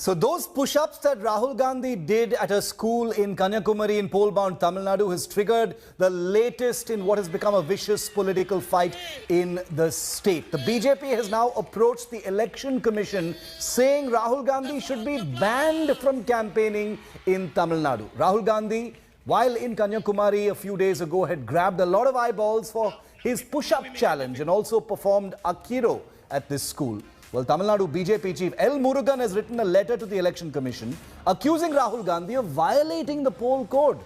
So those push-ups that Rahul Gandhi did at a school in Kanyakumari in pole-bound Tamil Nadu has triggered the latest in what has become a vicious political fight in the state. The BJP has now approached the Election Commission saying Rahul Gandhi should be banned from campaigning in Tamil Nadu. Rahul Gandhi, while in Kanyakumari a few days ago, had grabbed a lot of eyeballs for his push-up challenge and also performed Akiro at this school. Well, Tamil Nadu BJP chief L. Murugan has written a letter to the Election Commission accusing Rahul Gandhi of violating the poll code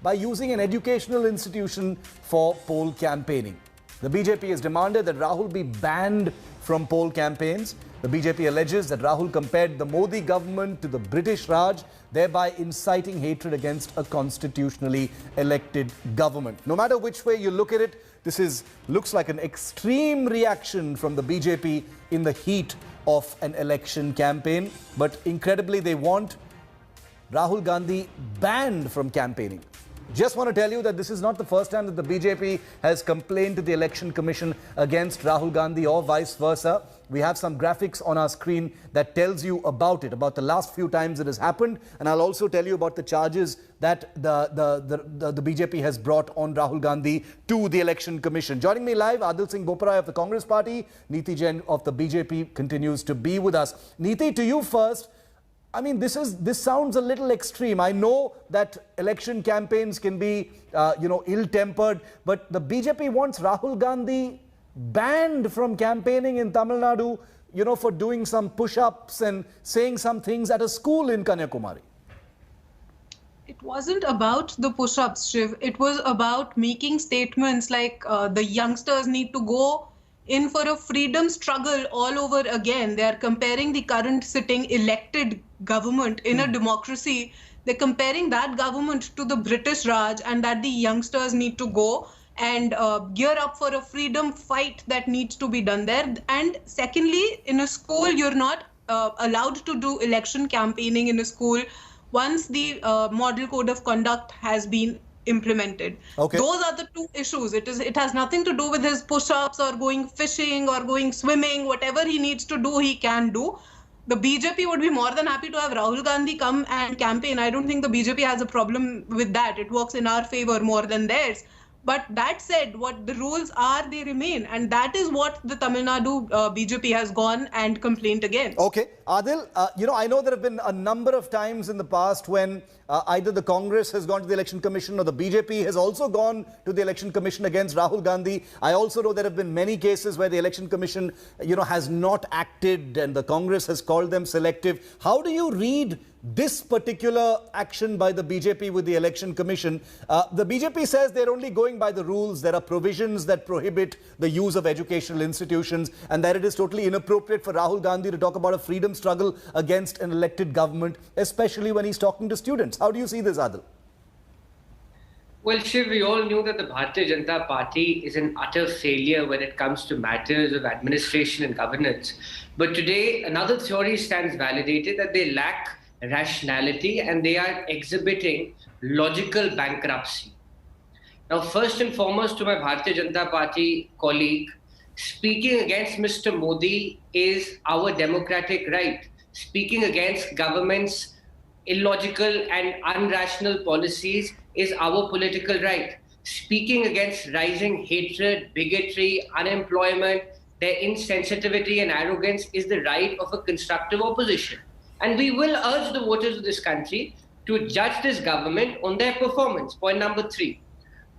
by using an educational institution for poll campaigning. The BJP has demanded that Rahul be banned from poll campaigns. The BJP alleges that Rahul compared the Modi government to the British Raj, thereby inciting hatred against a constitutionally elected government. No matter which way you look at it, this looks like an extreme reaction from the BJP in the heat of an election campaign. But incredibly, they want Rahul Gandhi banned from campaigning. Just want to tell you that this is not the first time that the BJP has complained to the Election Commission against Rahul Gandhi or vice versa. We have some graphics on our screen that tells you about it, about the last few times it has happened. And I'll also tell you about the charges that the BJP has brought on Rahul Gandhi to the Election Commission. Joining me live, Adil Singh Boparai of the Congress Party, Neeti Jain of the BJP continues to be with us. Neeti, to you first. I mean, this sounds a little extreme. I know that election campaigns can be, ill-tempered, but the BJP wants Rahul Gandhi banned from campaigning in Tamil Nadu, for doing some push-ups and saying some things at a school in Kanyakumari. It wasn't about the push-ups, Shiv. It was about making statements like the youngsters need to go in for a freedom struggle all over again. They are comparing the current sitting elected government in a democracy. They're comparing that government to the British Raj, and that the youngsters need to go and gear up for a freedom fight that needs to be done there. And secondly, in a school, you're not allowed to do election campaigning in a school once the model code of conduct has been implemented. Okay. Those are the two issues. It has nothing to do with his push-ups or going fishing or going swimming. Whatever he needs to do, he can do. The BJP would be more than happy to have Rahul Gandhi come and campaign. I don't think the BJP has a problem with that. It works in our favor more than theirs. But that said, what the rules are, they remain. And that is what the Tamil Nadu BJP has gone and complained against. Okay. Adil, I know there have been a number of times in the past when either the Congress has gone to the Election Commission or the BJP has also gone to the Election Commission against Rahul Gandhi. I also know there have been many cases where the Election Commission, has not acted and the Congress has called them selective. How do you read this particular action by the BJP with the Election Commission? The BJP says they're only going by the rules. There are provisions that prohibit the use of educational institutions, and that it is totally inappropriate for Rahul Gandhi to talk about a freedom struggle against an elected government, especially when he's talking to students. How do you see this, Adil? Well, Shiv, we all knew that the Bharatiya Janata Party is an utter failure when it comes to matters of administration and governance. But today, another theory stands validated, that they lack rationality and they are exhibiting logical bankruptcy. Now, first and foremost, to my Bharatiya Janata Party colleague, speaking against Mr. Modi is our democratic right. Speaking against government's illogical and unrational policies is our political right. Speaking against rising hatred, bigotry, unemployment, their insensitivity and arrogance is the right of a constructive opposition. And we will urge the voters of this country to judge this government on their performance. Point number 3.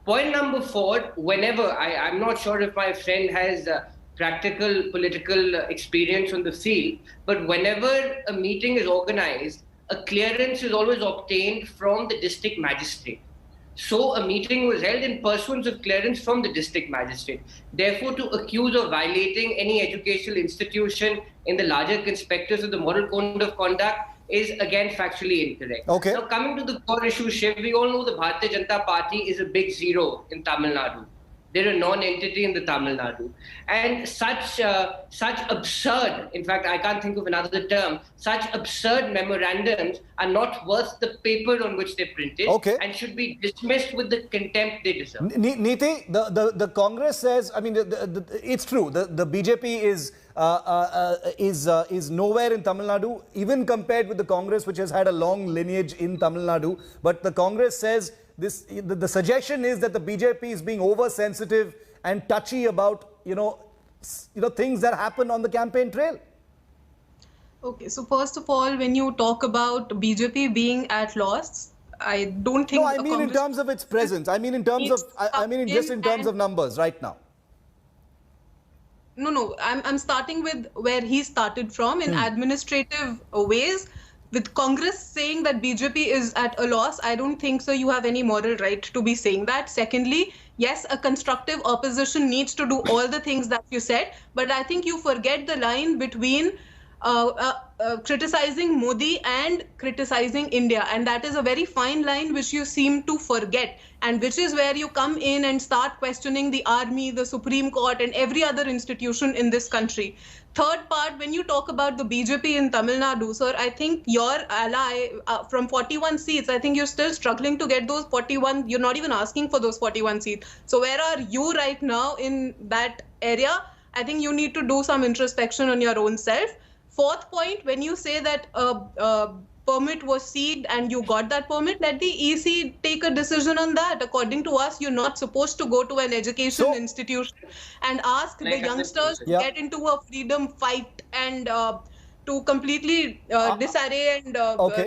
Point number 4, whenever, I'm not sure if my friend has practical political experience on the field, but whenever a meeting is organized, a clearance is always obtained from the district magistrate. So a meeting was held in pursuance of clearance from the district magistrate. Therefore, to accuse of violating any educational institution in the larger conspectus of the model code of conduct is again factually incorrect. Okay. Now, coming to the core issue, Shiv, we all know the Bharatiya Janata Party is a big zero in Tamil Nadu. They're a non-entity in the Tamil Nadu. And such absurd, in fact, I can't think of another term, such absurd memorandums are not worth the paper on which they're printed and should be dismissed with the contempt they deserve. Niti, the Congress says, I mean, it's true, the BJP is nowhere in Tamil Nadu, even compared with the Congress, which has had a long lineage in Tamil Nadu. But the Congress says the suggestion is that the BJP is being oversensitive and touchy about, things that happen on the campaign trail. Okay, so first of all, when you talk about BJP being at loss, I don't think. No, I mean in terms of its presence. I mean in terms of. I mean just in terms of numbers right now. No. I'm starting with where he started from in administrative ways. With Congress saying that BJP is at a loss, I don't think so. You have any moral right to be saying that. Secondly, yes, a constructive opposition needs to do all the things that you said, but I think you forget the line between criticizing Modi and criticizing India, and that is a very fine line which you seem to forget, and which is where you come in and start questioning the army, the Supreme Court, and every other institution in this country. Third part, when you talk about the BJP in Tamil Nadu, sir, I think your ally from 41 seats, I think you're still struggling to get those 41. You're not even asking for those 41 seats. So where are you right now in that area? I think you need to do some introspection on your own self. Fourth point, when you say that a permit was seized and you got that permit, let the EC take a decision on that. According to us, you're not supposed to go to an education institution and ask the youngsters to get into a freedom fight and to completely disarray and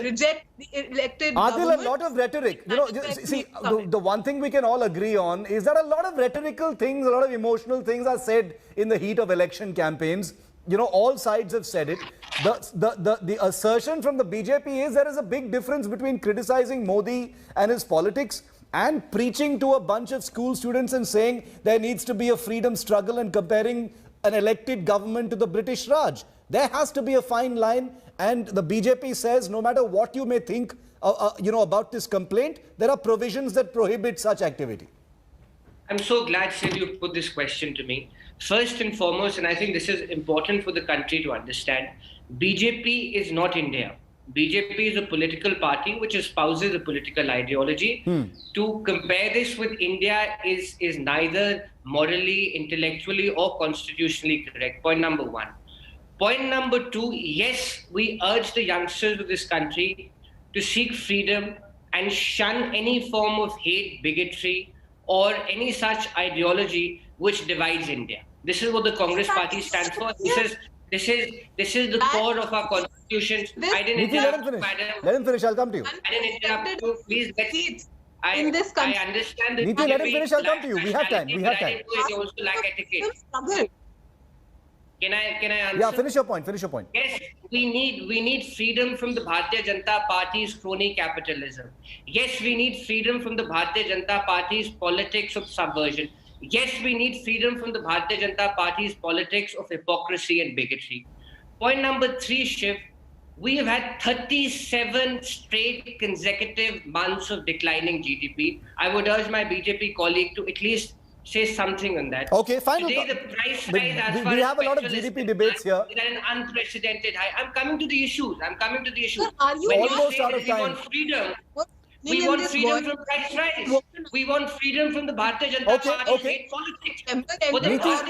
reject the elected government. Adil, a lot of rhetoric. See, the one thing we can all agree on is that a lot of rhetorical things, a lot of emotional things are said in the heat of election campaigns. All sides have said it. The assertion from the BJP is there is a big difference between criticizing Modi and his politics and preaching to a bunch of school students and saying there needs to be a freedom struggle and comparing an elected government to the British Raj. There has to be a fine line, and the BJP says no matter what you may think about this complaint, there are provisions that prohibit such activity. I'm so glad, Sid, you put this question to me. First and foremost, and I think this is important for the country to understand, BJP is not India. BJP is a political party which espouses a political ideology. To compare this with India is neither morally, intellectually, or constitutionally correct. Point number one. Point number two, yes, we urge the youngsters of this country to seek freedom and shun any form of hate, bigotry, or any such ideology which divides India. This is what the Congress party stands for. This is the core of our constitution. I didn't interrupt, madam. Let him finish. I'll come to you. I didn't interrupt you. Please let I understand that. Niti, let him finish. I'll come to you. We have time. We have time. You also lack etiquette. Can I answer? Yeah, finish your point. Finish your point. Yes, we need freedom from the Bharatiya Janata Party's crony capitalism. Yes, we need freedom from the Bharatiya Janata Party's politics of subversion. Yes, we need freedom from the Bharatiya Janata Party's politics of hypocrisy and bigotry. Point number three, Shiv, we have had 37 straight consecutive months of declining GDP. I would urge my BJP colleague to at least say something on that. Okay, fine. Today, the price rise as far we as have a lot of GDP debates here. Is at an unprecedented high. I'm coming to the issues. Sir, are you almost out of time? We want freedom. We want freedom from price rise. We want freedom from the Bharatiya Janata Party's hate politics.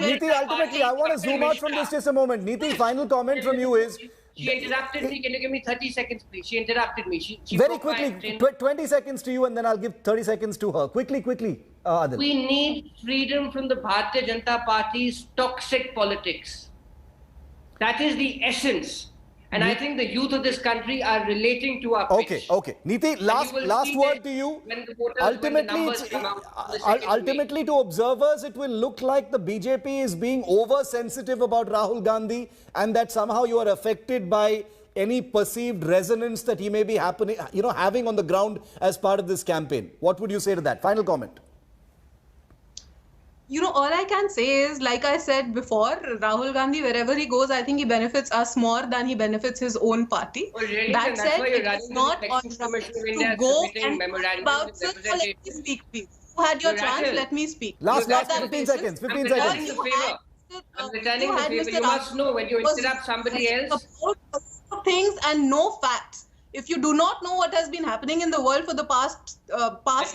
Niti, ultimately, I want to zoom out from this just a moment. Niti, final comment from you is... She interrupted me. Can you give me 30 seconds, please? She interrupted me. She very quickly, 20 seconds to you, and then I'll give 30 seconds to her. Quickly, Adil. We need freedom from the Bharatiya Janata Party's toxic politics. That is the essence. And I think the youth of this country are relating to our pitch. Okay. Niti, last word to you. Ultimately, to observers, it will look like the BJP is being oversensitive about Rahul Gandhi, and that somehow you are affected by any perceived resonance that he may be having on the ground as part of this campaign. What would you say to that? Final comment. All I can say is, like I said before, Rahul Gandhi, wherever he goes, I think he benefits us more than he benefits his own party. Oh, really? That said, it's not on to go and talk about... Sir, let me speak, please. had your You're chance. rattled. Let me speak. Last You had 15 basis. seconds. 15 I'm seconds. returning the favor. I'm returning the favor. You must know when you interrupt somebody else. Things and no facts. If you do not know what has been happening in the world for the past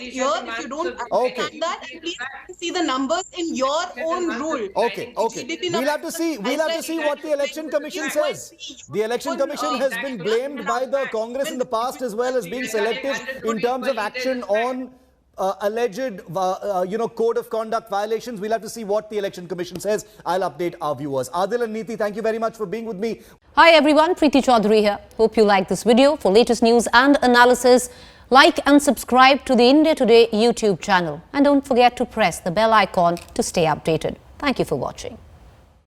least year, as a if you man don't of- understand Okay. that, at least see the numbers in your own rule. Okay, okay. GDP We'll have to see. We'll have to see what the election commission says. The election commission has been blamed by the Congress in the past as well as being selective in terms of action on alleged, code of conduct violations. We'll have to see what the election commission says. I'll update our viewers. Adil and Neeti, thank you very much for being with me. Hi everyone, Preeti Chaudhary here. Hope you like this video. For latest news and analysis, like and subscribe to the India Today YouTube channel. And don't forget to press the bell icon to stay updated. Thank you for watching.